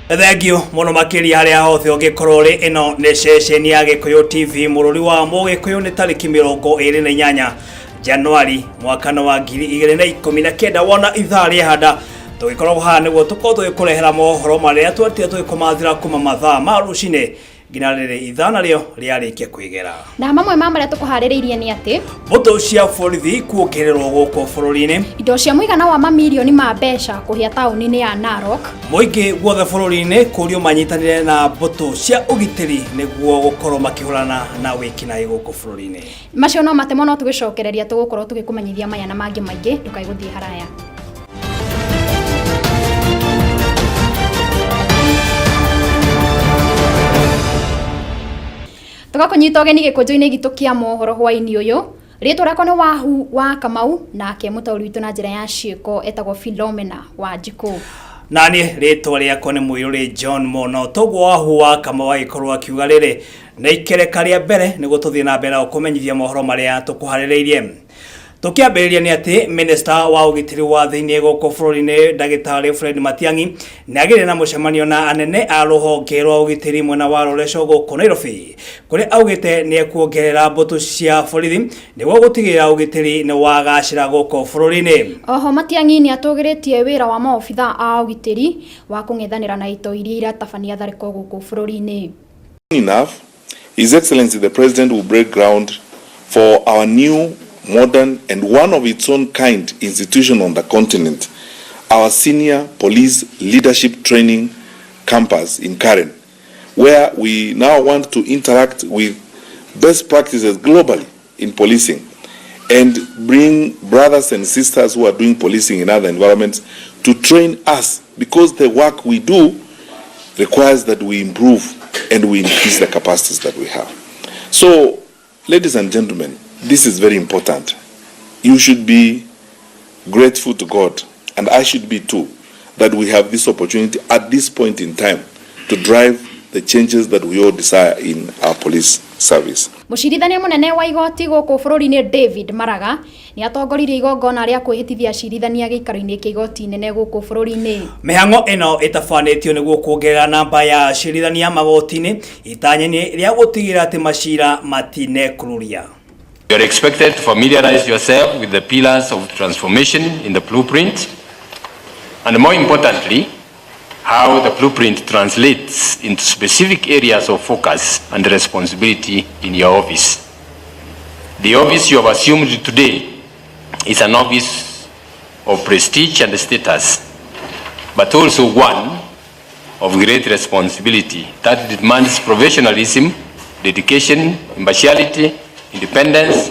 Thengio muno makiria haria hothe ungikorwo ino ni ceceni ya Gikuyu TV mururi wa Mugikuyu ni tariki 28 Januari mwaka wa 2019 wona ithaa ria handa tugikorwo ha niguo tukorwo tugikurehera mohoro maria twatire tugikumathira kuma mathaa ma rucine ngina riri ithana rio riarikia kwigera na mamwe maria tukuhaririirie ni ati mbuto cia borithi kuongererwo guku bururi-ini indo cia muigana wa mamilioni ma mbeca kuhia tauni-ini ya Narok muingi guothe bururi-ini kurio manyitanire na mbuto cia ugitiri niguo gukorwo makihurana na wikinaĩ guku bururi-ini macio no matemo no tugicokereria tugukorwo tugikumenyithia maya na mangi maingi ndukaiguthie haraya. Tugakunyita ogeni gikunjo-ini gitu kia mohoro hwaini uyu ritwa rakwa ni Wahu wa Kamau nake mutauri witu na njira ya ciiko etagwo Philomena Wanjiku nani ritwa riakwa ni Muiruri John Mono toguo Wahu wa Kamau agikorwo akiuga riri na ikereka ria mbere niguo tuthie na mbere kumenyithia mohoro maria tukuhaririirie. Tukiambiriria ni ati Minister wa ugitiri wa thiini guku bururi-ini Ndagitari Fred Matiang'i ni agire na mucemanio na anene a ruhonge rwa ugitiri mwena wa Roreco guku Nairobi kuri augite ni ekuongerera mbuto cia borithi niguo gutigira ugitiri ni wagacira guku bururi-ini. Oho Matiang'i ni atugiritie wira wa maobitha a ugitiri wa kung'ethanira na ito iria iratabania thariko guku bururi-ini. Enough, His Excellency the President will break ground for our new modern and one of its own kind institution on the continent, our senior police leadership training campus in Karen, where we now want to interact with best practices globally in policing and bring brothers and sisters who are doing policing in other environments to train us, because the work we do requires that we improve and we increase the capacities that we have. So, ladies and gentlemen, this is very important. You should be grateful to God, and I should be too, that we have this opportunity at this point in time to drive the changes that we all desire in our police service. Mucirithania munene wa igoti guku bururi-ini David Maraga ni atongoririe igongona ria kwihitithia cirithania giikaro-ini kia igoti nene guku bururi-ini. Mihango ino itafanitio niguo kuongerera namba ya cirithania magoti-ini itanyani ria gutigira ati macira matinekururia. You are expected to familiarize yourself with the pillars of transformation in the blueprint, and more importantly, how the blueprint translates into specific areas of focus and responsibility in your office. The office you have assumed today is an office of prestige and status, but also one of great responsibility that demands professionalism, dedication, impartiality, independence,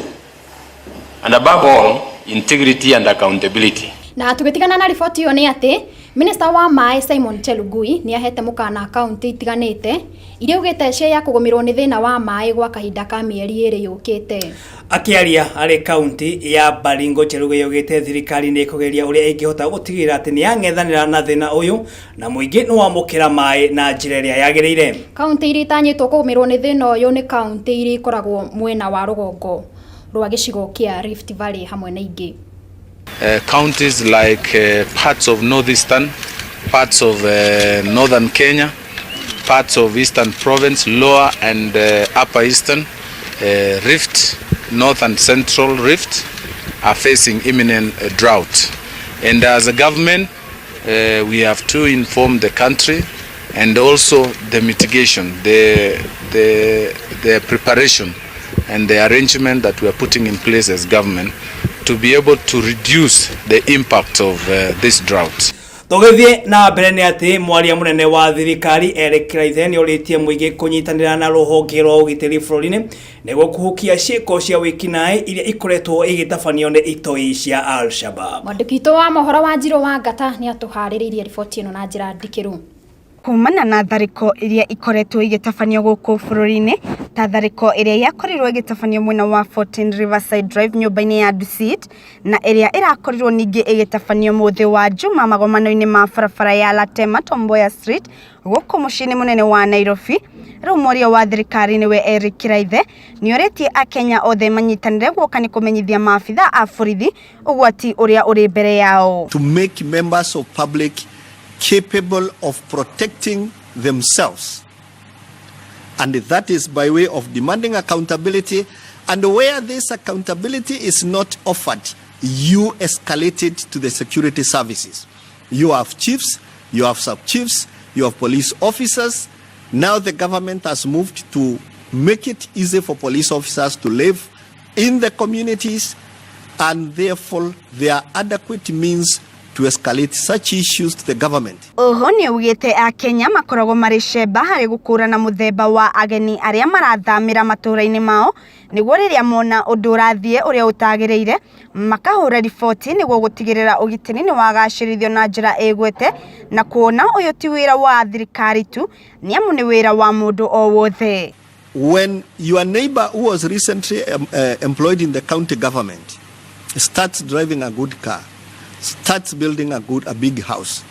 and above all, integrity and accountability. Na tugitigana na riboti yo ni ati Minister wa Mai Simon Chelugui ni ahete mukana akaunti itiganite iria ugite cia ya kugumirwo ni thina wa mai gwa kahinda ka mieri iri yukite. Akiaria ari kaunti ya Baringo, Chelugui ugite thirikari ni kugeria uria ingihota gutigira ati ni ang'ethanira na thina uyu na muingi no amukira mai na njira iria yagiriire. Kaunti iri tanyitwo kugumirwo ni thina uyu ni kaunti iri ikoragwo mwena wa rugongo rwa gicigo kia Rift Valley hamwe na ingi. Counties like parts of northeastern, parts of northern Kenya, parts of eastern province, lower and upper eastern, Rift, north and central Rift are facing imminent drought. And as a government, we have to inform the country and also the mitigation, the preparation and the arrangement that we are putting in place as government to be able to reduce the impact of this drought. Tugithie na mbere ni ati mwaria munene wa thirikari Eric Kiraithe ni uritie muingi kunyitanira na ruhonge rwa ugitiri bururi-ini niguo kuhukia ciiko cia wikinaĩ iria ikoretwo igitabanio ni itoi cia Al-Shabab. Mwandĩki wa mohoro wa Njiro wa Ngata ni atuharĩrĩirie riboti ĩno na njĩra ndikiru. Kumana na thariko iria ikoretwo igitabanio guku bururi-ini ta thariko iria yakorirwo igitabanio mwena wa 14 Riverside Drive nyumba-ini ya Dusit na iria irakorirwo ningi igitabanio muthi wa Juma magomano-ini ma barabara ya Latema Tomboya Street guku mucii-ini munene wa Nairobi. Riu mwaria wa thirikari niwe Eric Kiraithe ni uritie akenya othe manyitanire guoka ni kumenyithia maabitha a borithi ugwati uria uri mbere yao. To make members of public capable of protecting themselves. And that is by way of demanding accountability. And where this accountability is not offered, you escalate it to the security services. You have chiefs, you have sub-chiefs, you have police officers. Now the government has moved to make it easy for police officers to live in the communities, and therefore there are adequate means to escalate such issues to the government. Oho ni ugite a Kenya makorogo mariceba hari gukurana muthemba wa ageni aria marathamira maturaini mao niguo riria mona undu urathie uria utagireire makahura riboti niguo gutigirira ugitini ni wagacirithio na njira egwete na kuona uyu ti wira wa thirikari tu ni amu ni wira wa mundu o wothe. When your neighbor who was recently employed in the county government starts driving a good car, starts building a big house,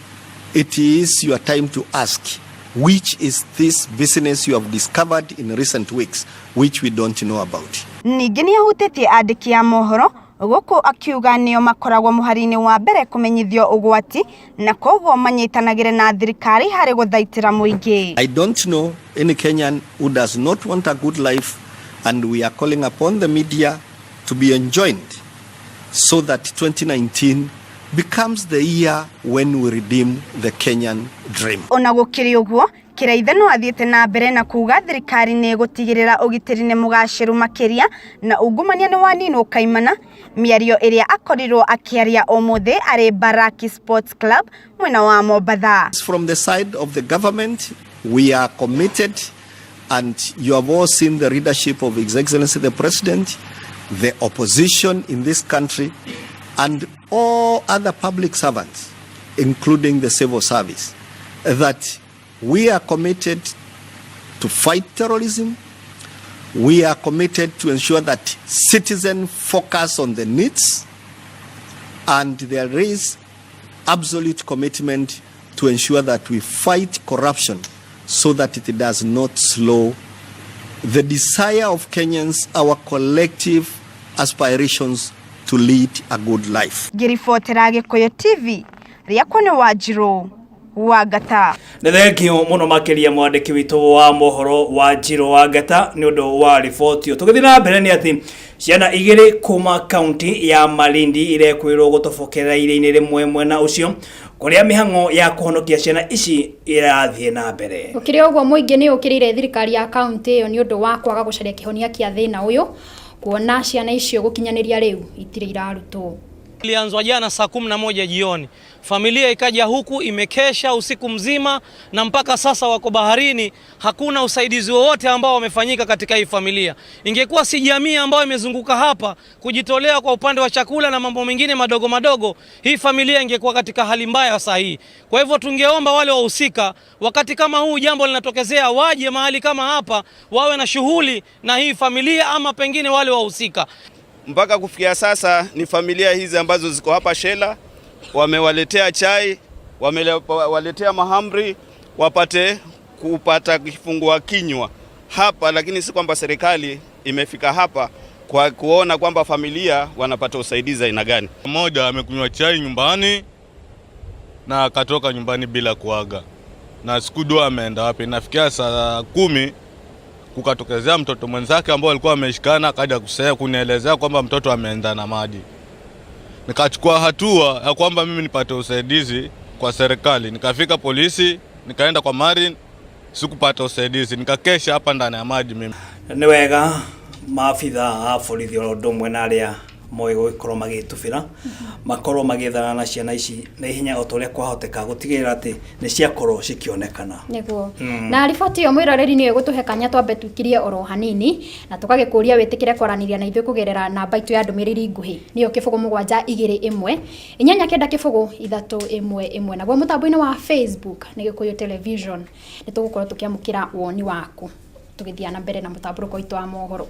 it is your time to ask, which is this business you have discovered in recent weeks, which we don't know about. Ningĩ nĩ ahutĩtie andĩki a mohoro gũkũ akiuga nĩo makoragwo mũhari-inĩ wa mbere kũmenyithio ũgwati na koguo manyitanagĩre na thirikari harĩ gũthaitĩra mũingĩ. I don't know any Kenyan who does not want a good life, and we are calling upon the media to be enjoined so that 2019 becomes the year when we redeem the Kenyan dream. Ona gũkĩrĩ ũguo Kĩraithe no athiĩte na mbere na kuga thirikari nĩ gũtigĩrĩra ũgitĩri nĩ mũgaciru makĩria na ungumania nĩ waninwo kaimana, mĩario ĩrĩa akorirwo akĩaria ũmũthĩ arĩ Baraki Sports Club mwena wa Mombatha. From the side of the government, we are committed, and you have all seen the leadership of His Excellency the President, the opposition in this country, and all other public servants, including the civil service, that we are committed to fight terrorism. We are committed to ensure that citizens focus on the needs, and there is absolute commitment to ensure that we fight corruption so that it does not slow the desire of Kenyans, our collective aspirations to lead a good life. Ngiribotera Gikuyu TV, riakwa ni Wanjiru wa Ngata. Nĩ thengio mũno makĩria mwandĩki witũ wa mohoro Wanjiru wa Ngata nĩ ũndũ wa riboti ĩyo. Tũgĩthiĩ na mbere nĩ atĩ ciana igĩrĩ kuma kaunti ya Malindi irekwĩrwo gũtobokerera iria-inĩ rĩmwe mwena ũcio kũrĩa mĩhang'o ya kũhonokia ciana ici irathiĩ na mbere. Gũkĩrĩ ũguo mũingĩ nĩ ũkĩrĩire thirikari ya kaunti ĩyo nĩ ũndũ wa kwaga gũcaria kĩhonia kĩa thĩna ũyũ, kuona ciana icio gũkinyanĩria rĩu itirĩ irarutwo. Ilianzwa jana saa 11 jioni. Familia ikaja huku imekesha usiku mzima na mpaka sasa wako baharini. Hakuna usaidizi wowote ambao wamefanyika katika hii familia. Ingekuwa si jamii ambayo imezunguka hapa kujitolea kwa upande wa chakula na mambo mengine madogo madogo, hii familia ingekuwa katika hali mbaya sahihi. Kwa hivyo tungeomba wale wahusika wakati kama huu jambo linatokezea waje mahali kama hapa wawe na shughuli na hii familia ama pengine wale wahusika. Mpaka kufikia sasa ni familia hizi ambazo ziko hapa Shela, wamewaletea chai, wamewaletea mahamri, wapate kupata kifungua kinywa hapa, lakini si kwamba serikali imefika hapa kwa kuona kwamba familia wanapata usaidizi aina gani. Mmoja amekunywa chai nyumbani na akatoka nyumbani bila kuaga, na sikujua ameenda wapi. Nafikia saa 10 kukatokezea mtoto mwenzake ambao alikuwa ameshikana, akaja kunielezea kwamba mtoto ameenda na maji. Nikachukua hatua ya kwamba mimi nipate usaidizi kwa serikali. Nikafika polisi, nikaenda kwa Marine, sikupata usaidizi. Nikakesha hapa ndani ya maji mimi. Nĩ wega maabitha a borithi o ũndũ ũmwe na arĩa moĩ gũkorwo magĩtubĩra makorwo magĩethana na ciana ici na ihenya o ta ũrĩa kwahoteka gũtigĩrĩra atĩ nĩ ciakorwo cikĩonekana. Nĩguo. Na riboti ĩyo mwĩroreri nĩ gũtũhe kanya twambe tũkirie oro hanini na tũgagĩkũria wĩtĩkĩre kwaranĩria na ithuĩ kũgerera namba itũ ya ndũmĩrĩri nguhĩ nĩyo 0721 829 naguo mũtambo-inĩ wa Facebook nĩ Gĩkũyũ Television. Nĩ tũgũkorwo tũkĩamũkĩra woni waku tũgĩthiĩ na mbere na mũtambũrũko witũ wa mohoro.